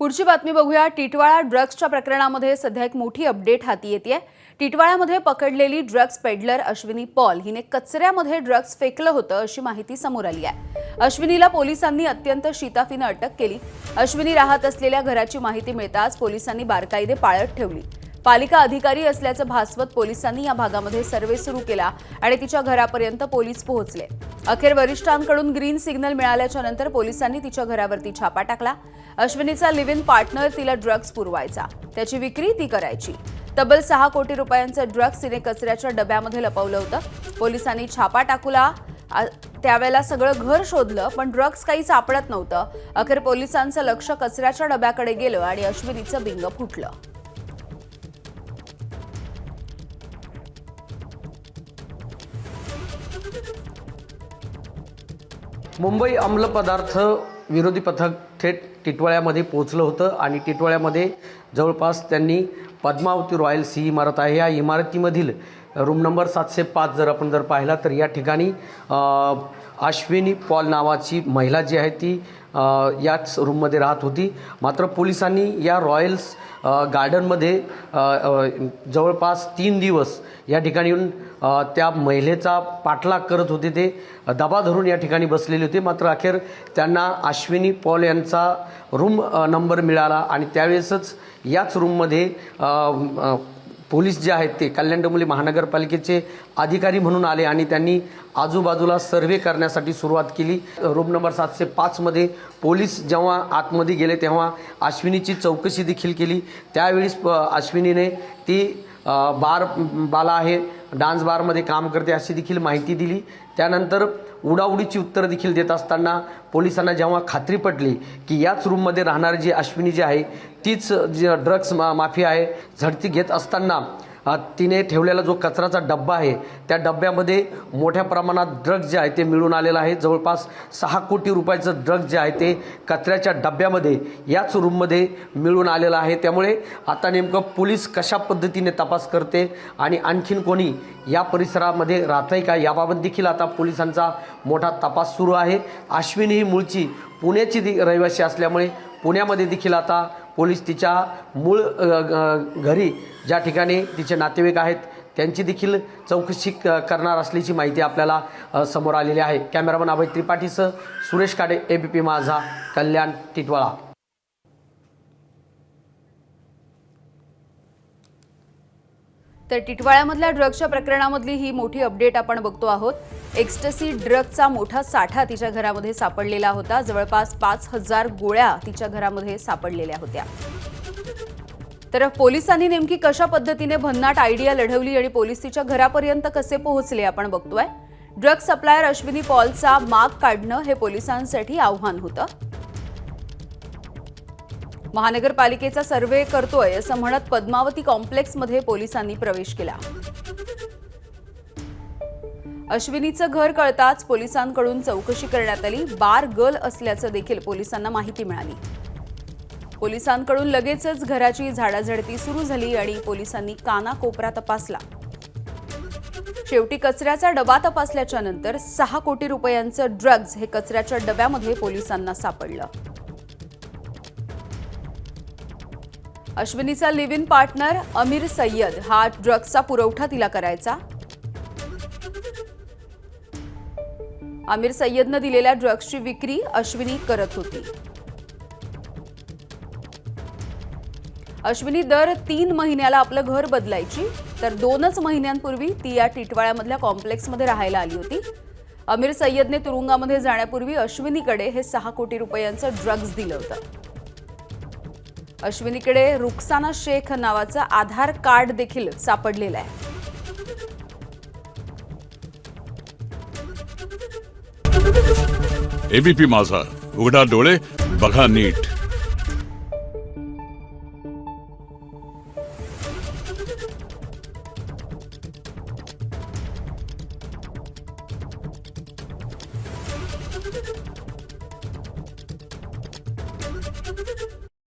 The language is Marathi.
पुढची बातमी बघूया। टिटवाळा ड्रग्सच्या प्रकरणामध्ये सध्या एक मोठी अपडेट हाती येतेय। टिटवाळ्यामध्ये पकडलेली ड्रग्स पेडलर अश्विनी पॉल हिने कचऱ्यामध्ये ड्रग्स फेकलं होतं अशी माहिती समोर आली आहे। अश्विनीला पोलिसांनी अत्यंत शिताफीने अटक केली। अश्विनी राहत असलेल्या घराची माहिती मिळताच पोलिसांनी बारकाईने पाळत ठेवली। पालिका अधिकारी असल्याचं भासवत पोलिसांनी या भागामध्ये सर्वे सुरू केला आणि तिच्या घरापर्यंत पोलीस पोहोचले। अखेर वरिष्ठांकडून ग्रीन सिग्नल मिळाल्याच्या नंतर पोलिसांनी तिच्या घरावरती छापा टाकला। अश्विनीचा लिव्ह इन पार्टनर तिला ड्रग्स पुरवायचा, त्याची विक्री ती करायची। तब्बल 6 कोटी रुपयांचं ड्रग्स तिने कचऱ्याच्या डब्यामध्ये लपवलं होतं। पोलिसांनी छापा टाकला, त्यावेळेला सगळं घर शोधलं पण ड्रग्स काही सापडत नव्हतं। अखेर पोलिसांचं लक्ष कचऱ्याच्या डब्याकडे गेलं आणि अश्विनीचं बिंग फुटलं। मुंबई अंमल पदार्थ विरोधी पथक थेट टिटवाळ्यामध्ये पोहोचलं होतं आणि टिटवाळ्यामध्ये जवळपास त्यांनी पद्मावती रॉयल्स ही इमारत आहे, या इमारतीमधील रूम नंबर 705 जर आपण पाहिला तर या ठिकाणी अश्विनी पॉल नावाची महिला जी आहे ती याच रूममध्ये राहत होती। मात्र पोलिसांनी या रॉयल्स गार्डनमध्ये जवळपास 3 दिवस या ठिकाणी येऊन त्या महिलेचा पाठलाग करत होते। ते दबा धरून या ठिकाणी बसलेले होते। मात्र अखेर त्यांना अश्विनी पॉल यांचा रूम नंबर मिळाला आणि त्यावेळेसच याच रूममध्ये पोलीस जे आहेत ते कल्याण डोंबिवली महानगरपालिकेचे अधिकारी म्हणून आले आणि त्यांनी आजूबाजूला सर्वे करण्यासाठी सुरुवात केली। रूम नंबर 705 मध्ये पोलीस जेव्हा आतमध्ये गेले तेव्हा अश्विनीची चौकशी देखील केली। त्यावेळेस अश्विनीने ती बाला आहे, डान्स बारमध्ये काम करते अशी देखील माहिती दिली। त्यानंतर उडाउडीची उत्तरं देखील देत असताना पोलिसांना जेव्हा खात्री पटली की याच रूममध्ये राहणारी जी अश्विनी जी आहे तीच जी ड्रग्स माफिया आहे, झडती घेत असताना तिने ठेवलेला जो कचराचा डब्बा आहे त्या डब्यामध्ये मोठ्या प्रमाणात ड्रग्ज जे आहे ते मिळून आलेलं आहे। जवळपास 6 कोटी रुपयाचं ड्रग्ज जे आहे ते कचऱ्याच्या डब्यामध्ये याच रूममध्ये मिळून आलेलं आहे। त्यामुळे आता नेमकं पोलीस कशा पद्धतीने तपास करते आणि आणखीन कोणी या परिसरामध्ये राहतंय का याबाबत देखील आता पोलिसांचा मोठा तपास सुरू आहे। अश्विनी ही मूळची पुण्याची रहिवासी असल्यामुळे पुण्यामध्ये देखील आता पोलीस तिच्या मूळ घरी ज्या ठिकाणी तिचे नातेवाईक आहेत त्यांची देखील चौकशी करणार असल्याची माहिती आपल्याला समोर आलेली आहे। कॅमेरामन अभय त्रिपाठीसह सुरेश काडे, एबीपी माझा, कल्याण, टिटवाळा। तर टिटवाळ्यामधल्या ड्रग्सच्या प्रकरणामधली ही मोठी अपडेट आपण बघतो आहोत। एक्स्टसी ड्रग्सचा मोठा साठा तिच्या घरामध्ये सापडलेला होता। जवळपास 5000 गोळ्या तिच्या घरामध्ये सापडलेल्या होत्या। तर पोलिसांनी नेमकी कशा पद्धतीने भन्नाट आयडिया लढवली आणि पोलीस तिच्या घरापर्यंत कसे पोहोचले आपण बघतोय। ड्रग्स सप्लायर अश्विनी पॉलचा माग काढणं हे पोलिसांसाठी आव्हान होतं। महानगरपालिकेचा सर्वे करतोय असं म्हणत पद्मावती कॉम्प्लेक्समध्ये पोलिसांनी प्रवेश केला। अश्विनीचं घर कळताच पोलिसांकडून चौकशी करण्यात आली। बार गर्ल असल्याचं देखील पोलिसांना माहिती मिळाली। पोलिसांकडून लगेचच घराची झाडाझडती सुरू झाली आणि पोलिसांनी कानाकोपरा तपासला। शेवटी कचऱ्याचा डबा तपासल्याच्या नंतर 6 कोटी रुपयांचं ड्रग्ज हे कचऱ्याच्या डब्यामध्ये पोलिसांना सापडलं। अश्विनीचा लिव्ह इन पार्टनर अमीर सय्यद हा ड्रग्सचा पुरवठा तिला करायचा। अमीर सय्यदनं दिलेल्या ड्रग्सची विक्री अश्विनी करत होती। अश्विनी दर 3 महिन्याला आपलं घर बदलायची, तर 2च महिन्यांपूर्वी ती या टिटवाळ्यामधल्या कॉम्प्लेक्समध्ये राहायला आली होती। अमीर सय्यदने तुरुंगामध्ये जाण्यापूर्वी अश्विनीकडे हे 6 कोटी रुपयांचं ड्रग्ज दिलं होतं। अश्विनीकडे रुखसाना शेख नावाचं आधार कार्ड देखील सापडलेलं आहे। एबीपी माझा, उघडा डोळे बघा नीट।